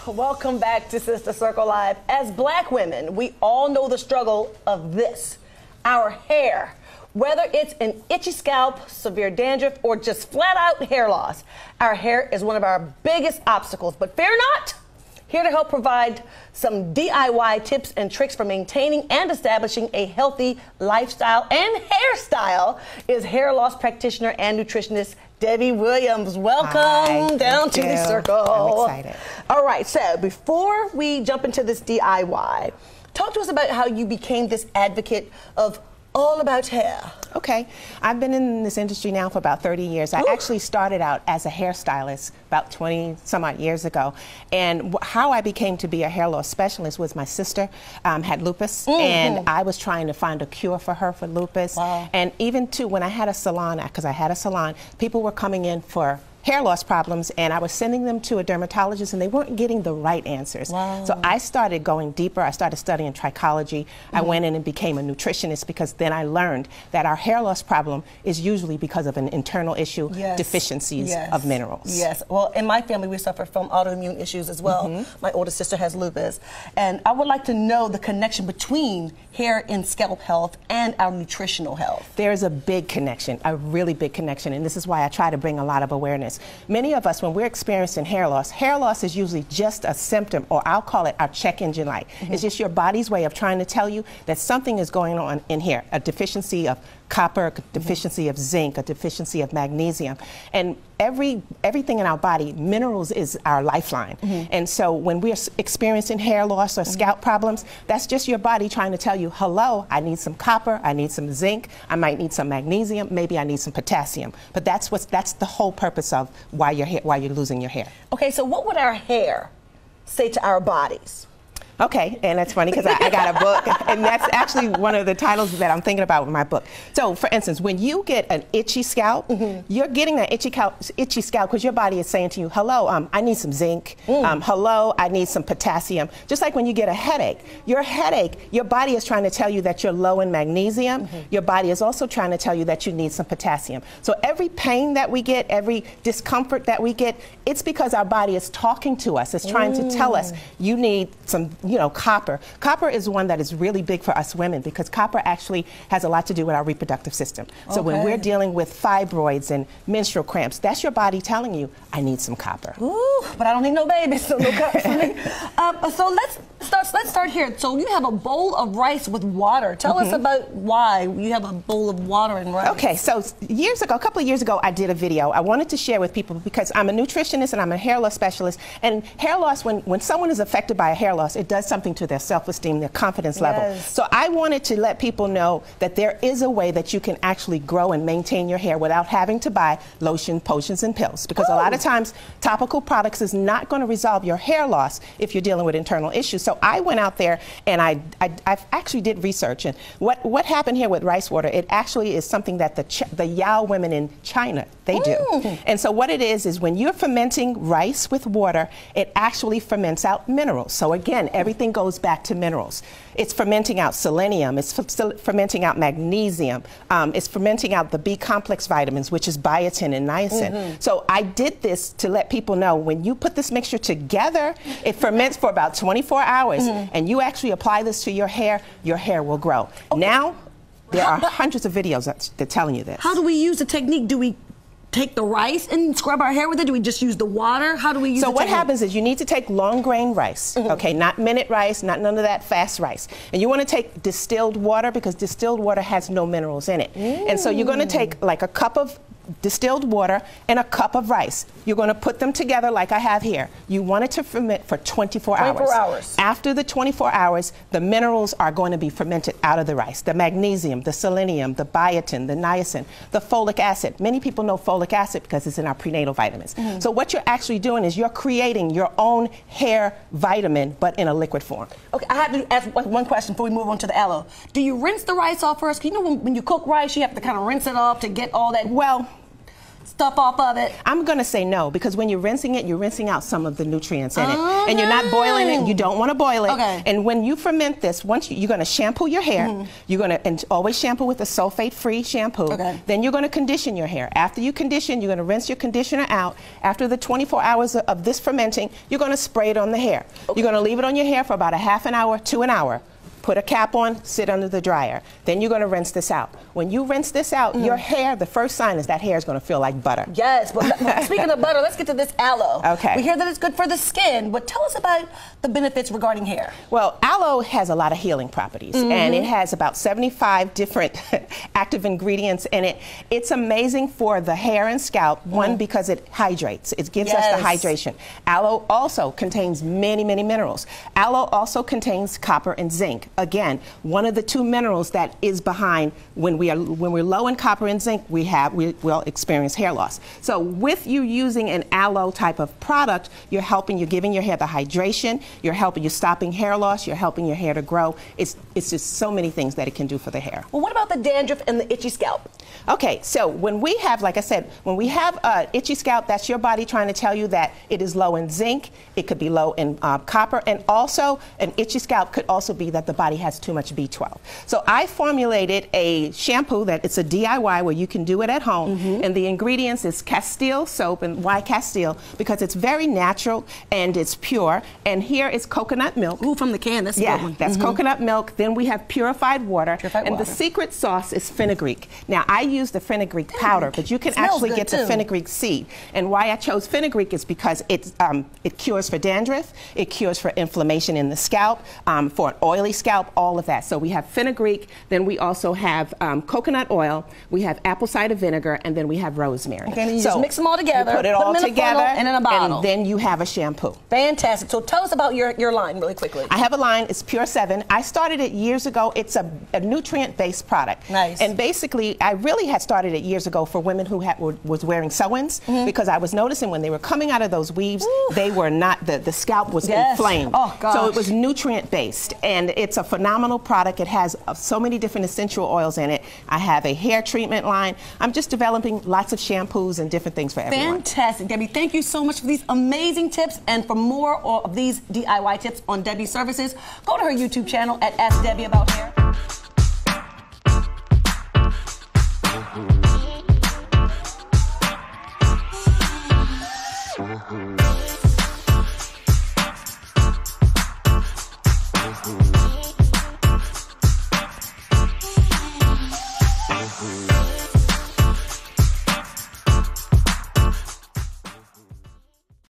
Welcome back to Sister Circle Live. As black women, we all know the struggle of this, our hair. Whether it's an itchy scalp, severe dandruff, or just flat out hair loss, our hair is one of our biggest obstacles. But fear not, here to help provide some DIY tips and tricks for maintaining and establishing a healthy lifestyle and hairstyle is hair loss practitioner and nutritionist Debbie Williams. Welcome down to the circle. I'm excited. All right, so before we jump into this DIY, talk to us about how you became this advocate of all about hair. Okay, I've been in this industry now for about 30 years. I actually started out as a hairstylist about 20 some odd years ago. And how I became to be a hair loss specialist was my sister had lupus, and I was trying to find a cure for her for lupus. Wow. And even too, when I had a salon, because I had a salon, people were coming in for hair loss problems, and I was sending them to a dermatologist, and they weren't getting the right answers. Wow. So I started going deeper. I started studying trichology. I went in and became a nutritionist, because then I learned that our hair loss problem is usually because of an internal issue, deficiencies of minerals. Yes. Well, in my family, we suffer from autoimmune issues as well. My older sister has lupus, and I would like to know the connection between hair and scalp health and our nutritional health. There's a big connection, a really big connection, and this is why I try to bring a lot of awareness. Many of us, when we're experiencing hair loss is usually just a symptom, or I'll call it our check engine light. It's just your body's way of trying to tell you that something is going on in here, a deficiency of copper, a deficiency of zinc, a deficiency of magnesium. And everything in our body, minerals is our lifeline. And so when we're experiencing hair loss or scalp problems, that's just your body trying to tell you, hello, I need some copper, I need some zinc, I might need some magnesium, maybe I need some potassium. But that's the whole purpose of why you're losing your hair. Okay, so what would our hair say to our bodies? Okay, and that's funny because I got a book, and that's actually one of the titles that I'm thinking about with my book. So, for instance, when you get an itchy scalp, you're getting that itchy scalp because your body is saying to you, hello, I need some zinc, hello, I need some potassium. Just like when you get a headache, your body is trying to tell you that you're low in magnesium. Your body is also trying to tell you that you need some potassium. So every pain that we get, every discomfort that we get, it's because our body is talking to us. It's trying to tell us you need some, copper. Copper is one that is really big for us women because copper actually has a lot to do with our reproductive system. So when we're dealing with fibroids and menstrual cramps, that's your body telling you, I need some copper. Ooh, but I don't need no babies, so no copper for me. So let's start here. So you have a bowl of rice with water. Tell us about why you have a bowl of water and rice. Okay, so a couple of years ago, I did a video. I wanted to share with people because I'm a nutritionist and I'm a hair loss specialist. And hair loss, when someone is affected by a hair loss, it does something to their self-esteem, their confidence level. So I wanted to let people know that there is a way that you can actually grow and maintain your hair without having to buy lotion, potions, and pills. Because a lot of times, topical products is not going to resolve your hair loss if you're dealing with internal issues. So I went out there and I actually did research. And what happened here with rice water, it actually is something that the Yao women in China, they do. And so what it is when you're fermenting rice with water, it actually ferments out minerals. So again, everything goes back to minerals. It's fermenting out selenium, it's fermenting out magnesium, it's fermenting out the B complex vitamins, which is biotin and niacin. So I did this to let people know when you put this mixture together, it ferments for about 24 hours, and you actually apply this to your hair will grow. Now, there are hundreds of videos that are telling you this. How do we use the technique? Do we take the rice and scrub our hair with it? Do we just use the water? How do we use So the what technique? happens is you need to take long grain rice, okay, not minute rice, not none of that fast rice. And you want to take distilled water because distilled water has no minerals in it. And so you're going to take like a cup of distilled water and a cup of rice. You're going to put them together like I have here. You want it to ferment for 24 hours. 24 hours. After the 24 hours, the minerals are going to be fermented out of the rice. The magnesium, the selenium, the biotin, the niacin, the folic acid. Many people know folic acid because it's in our prenatal vitamins. So what you're actually doing is you're creating your own hair vitamin, but in a liquid form. Okay, I have to ask one question before we move on to the aloe. Do you rinse the rice off first? 'Cause you know when you cook rice, you have to kind of rinse it off to get all that. Well, stuff off of it? I'm going to say no, because when you're rinsing it, you're rinsing out some of the nutrients in it. And you're not boiling it. You don't want to boil it. Okay. And when you ferment this, once you're going to shampoo your hair. You're going to, and always shampoo with a sulfate-free shampoo. Okay. Then you're going to condition your hair. After you condition, you're going to rinse your conditioner out. After the 24 hours of this fermenting, you're going to spray it on the hair. Okay. You're going to leave it on your hair for about a half an hour to an hour. Put a cap on, sit under the dryer. Then you're going to rinse this out. When you rinse this out, your hair, the first sign is that hair is going to feel like butter. Yes, but speaking of butter, let's get to this aloe. Okay. We hear that it's good for the skin, but tell us about the benefits regarding hair. Well, aloe has a lot of healing properties, and it has about 75 different active ingredients in it. It's amazing for the hair and scalp, one, because it hydrates. It gives us the hydration. Aloe also contains many, many minerals. Aloe also contains copper and zinc. Again, one of the two minerals that is behind when we're low in copper and zinc, we'll experience hair loss. So with you using an aloe type of product, you're giving your hair the hydration, you're stopping hair loss, you're helping your hair to grow. It's just so many things that it can do for the hair. Well, what about the dandruff and the itchy scalp? Okay, so when we have, like I said, when we have itchy scalp, that's your body trying to tell you that it is low in zinc, it could be low in copper, and also an itchy scalp could also be that the body has too much B12. So I formulated a shampoo that it's a DIY where you can do it at home, and the ingredients is Castile soap. And why Castile? Because it's very natural and it's pure. And here is coconut milk. Ooh, from the can, that's a good one. That's coconut milk. Then we have purified water. The secret sauce is fenugreek. Now I use the fenugreek powder, but you can actually get the fenugreek seed. And why I chose fenugreek is because it cures for dandruff, it cures for inflammation in the scalp, for an oily scalp, all of that. So we have fenugreek, then we also have coconut oil, we have apple cider vinegar, and then we have rosemary. Okay, and you just mix them all together, you put it all together, and in a bottle. And then you have a shampoo. Fantastic. So tell us about your line really quickly. I have a line, it's Pure 7. I started it years ago. It's a nutrient-based product. Nice. And basically, I really had started it years ago for women who was wearing sew-ins, because I was noticing when they were coming out of those weaves, they were not, the scalp was inflamed. Oh, gosh. So it was nutrient-based, and it's a phenomenal product. It has so many different essential oils in it. I have a hair treatment line. I'm just developing lots of shampoos and different things for everyone. Fantastic, Debbie. Thank you so much for these amazing tips. And for more of these DIY tips on Debbie's services, go to her YouTube channel at Ask Debbie About Hair.